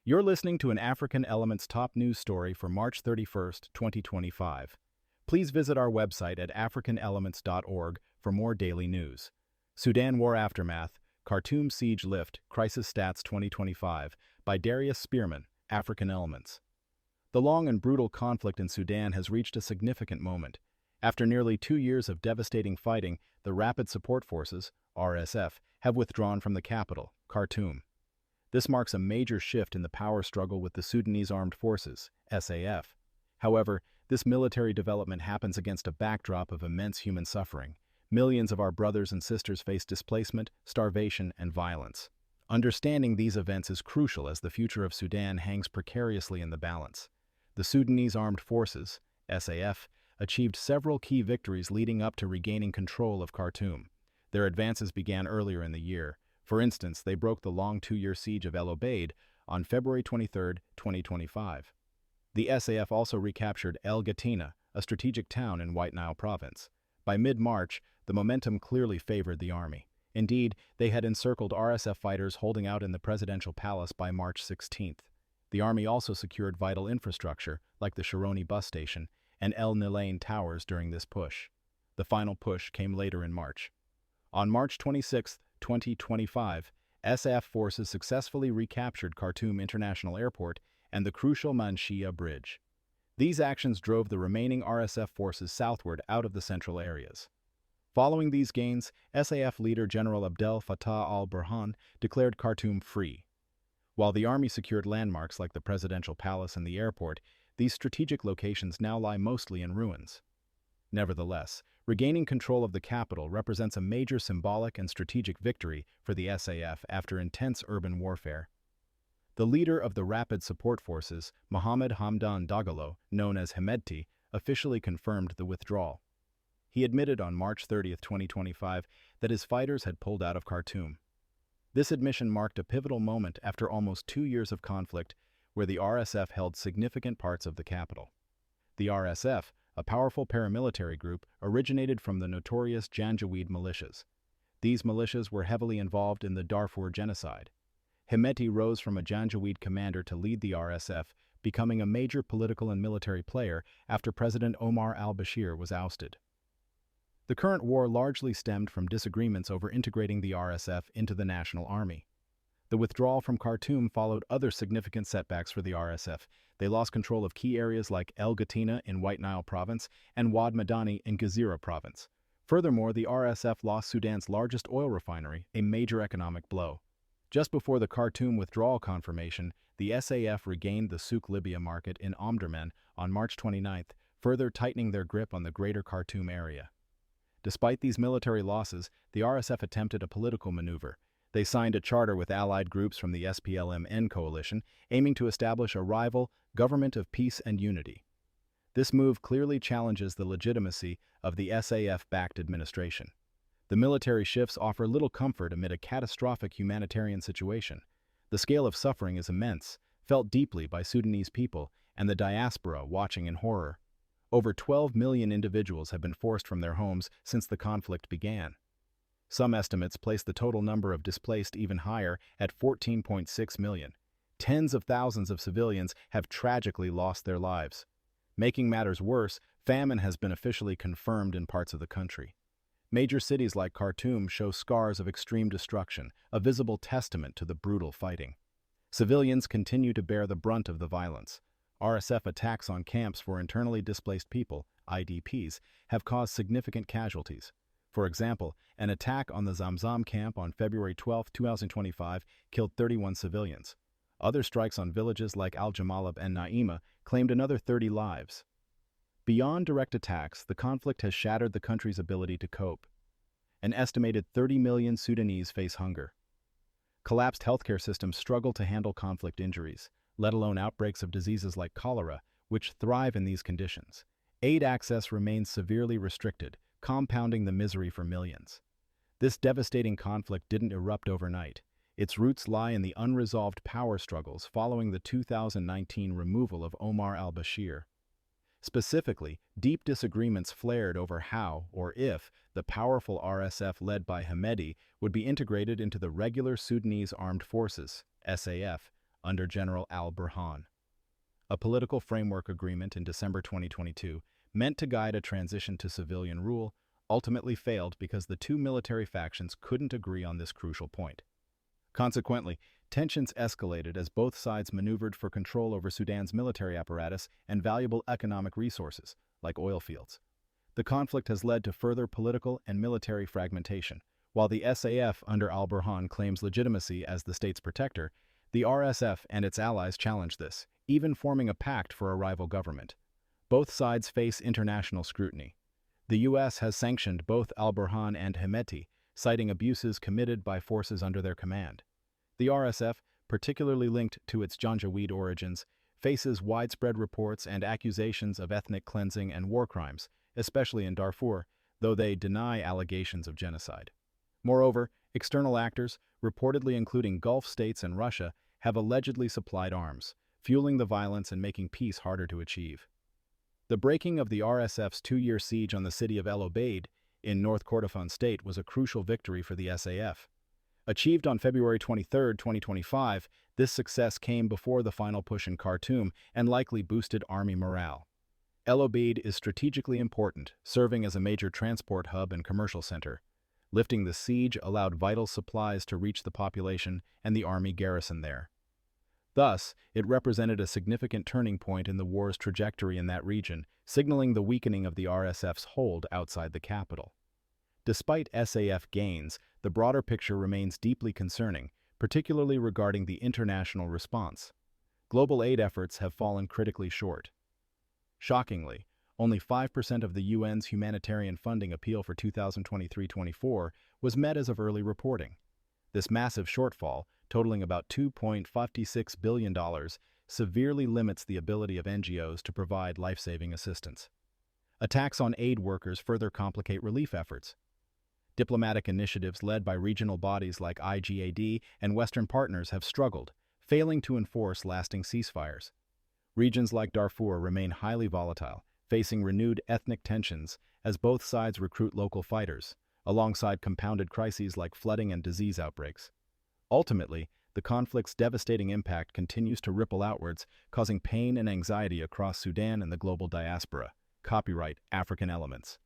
You're listening to an African Elements top news story for March 31st, 2025. Please visit our website at africanelements.org for more daily news. Sudan War Aftermath, Khartoum Siege Lift, Crisis Stats 2025 by Darius Spearman, African Elements. The long and brutal conflict in Sudan has reached a significant moment. After nearly 2 years of devastating fighting, the Rapid Support Forces, RSF, have withdrawn from the capital, Khartoum. This marks a major shift in the power struggle with the Sudanese Armed Forces, SAF. However, this military development happens against a backdrop of immense human suffering. Millions of our brothers and sisters face displacement, starvation, and violence. Understanding these events is crucial as the future of Sudan hangs precariously in the balance. The Sudanese Armed Forces, SAF, achieved several key victories leading up to regaining control of Khartoum. Their advances began earlier in the year. For instance, they broke the long 2-year siege of El Obeid on February 23, 2025. The SAF also recaptured El Gatina, a strategic town in White Nile province. By mid-March, the momentum clearly favored the army. Indeed, they had encircled RSF fighters holding out in the presidential palace by March 16th. The army also secured vital infrastructure, like the Shironi bus station and El Nilain towers during this push. The final push came later in March. On March 26, 2025, SAF forces successfully recaptured Khartoum International Airport and the crucial Manshia Bridge. These actions drove the remaining RSF forces southward out of the central areas. Following these gains, SAF leader General Abdel Fattah al-Burhan declared Khartoum free. While the army secured landmarks like the presidential palace and the airport, these strategic locations now lie mostly in ruins. Nevertheless, regaining control of the capital represents a major symbolic and strategic victory for the SAF after intense urban warfare. The leader of the Rapid Support Forces, Mohammed Hamdan Dagalo, known as Hemedti, officially confirmed the withdrawal. He admitted on March 30, 2025, that his fighters had pulled out of Khartoum. This admission marked a pivotal moment after almost 2 years of conflict, where the RSF held significant parts of the capital. The RSF, a powerful paramilitary group, originated from the notorious Janjaweed militias. These militias were heavily involved in the Darfur genocide. Hemedti rose from a Janjaweed commander to lead the RSF, becoming a major political and military player after President Omar al-Bashir was ousted. The current war largely stemmed from disagreements over integrating the RSF into the national army. The withdrawal from Khartoum followed other significant setbacks for the RSF. They lost control of key areas like El Gatina in White Nile province and Wad Madani in Gezira province. Furthermore, the RSF lost Sudan's largest oil refinery, a major economic blow. Just before the Khartoum withdrawal confirmation, the SAF regained the Souk Libya market in Omdurman on March 29th, further tightening their grip on the greater Khartoum area. Despite these military losses, the RSF attempted a political maneuver. They signed a charter with allied groups from the SPLM-N coalition, aiming to establish a rival government of peace and unity. This move clearly challenges the legitimacy of the SAF-backed administration. The military shifts offer little comfort amid a catastrophic humanitarian situation. The scale of suffering is immense, felt deeply by Sudanese people and the diaspora watching in horror. Over 12 million individuals have been forced from their homes since the conflict began. Some estimates place the total number of displaced even higher at 14.6 million. Tens of thousands of civilians have tragically lost their lives. Making matters worse, famine has been officially confirmed in parts of the country. Major cities like Khartoum show scars of extreme destruction, a visible testament to the brutal fighting. Civilians continue to bear the brunt of the violence. RSF attacks on camps for internally displaced people, IDPs, have caused significant casualties. For example, an attack on the Zamzam camp on February 12, 2025 killed 31 civilians. Other strikes on villages like Al-Jamalab and Naima claimed another 30 lives. Beyond direct attacks, the conflict has shattered the country's ability to cope. An estimated 30 million Sudanese face hunger. Collapsed healthcare systems struggle to handle conflict injuries, let alone outbreaks of diseases like cholera, which thrive in these conditions. Aid access remains severely restricted, compounding the misery for millions. This devastating conflict didn't erupt overnight. Its roots lie in the unresolved power struggles following the 2019 removal of Omar al-Bashir. Specifically, deep disagreements flared over how, or if, the powerful RSF led by Hemedti would be integrated into the regular Sudanese Armed Forces, SAF, under General al-Burhan. A political framework agreement in December 2022, meant to guide a transition to civilian rule, ultimately failed because the two military factions couldn't agree on this crucial point. Consequently, tensions escalated as both sides maneuvered for control over Sudan's military apparatus and valuable economic resources, like oil fields. The conflict has led to further political and military fragmentation. While the SAF under al-Burhan claims legitimacy as the state's protector, the RSF and its allies challenge this, even forming a pact for a rival government. Both sides face international scrutiny. The U.S. has sanctioned both al-Burhan and Hemeti, citing abuses committed by forces under their command. The RSF, particularly linked to its Janjaweed origins, faces widespread reports and accusations of ethnic cleansing and war crimes, especially in Darfur, though they deny allegations of genocide. Moreover, external actors, reportedly including Gulf states and Russia, have allegedly supplied arms, fueling the violence and making peace harder to achieve. The breaking of the RSF's two-year siege on the city of El Obeid in North Kordofan state was a crucial victory for the SAF. Achieved on February 23, 2025, this success came before the final push in Khartoum and likely boosted army morale. El Obeid is strategically important, serving as a major transport hub and commercial center. Lifting the siege allowed vital supplies to reach the population and the army garrison there. Thus, it represented a significant turning point in the war's trajectory in that region, signaling the weakening of the RSF's hold outside the capital. Despite SAF gains, the broader picture remains deeply concerning, particularly regarding the international response. Global aid efforts have fallen critically short. Shockingly, only 5% of the UN's humanitarian funding appeal for 2023-24 was met as of early reporting. This massive shortfall, totaling about $2.56 billion, severely limits the ability of NGOs to provide life-saving assistance. Attacks on aid workers further complicate relief efforts. Diplomatic initiatives led by regional bodies like IGAD and Western partners have struggled, failing to enforce lasting ceasefires. Regions like Darfur remain highly volatile, facing renewed ethnic tensions as both sides recruit local fighters, alongside compounded crises like flooding and disease outbreaks. Ultimately, the conflict's devastating impact continues to ripple outwards, causing pain and anxiety across Sudan and the global diaspora. Copyright African Elements.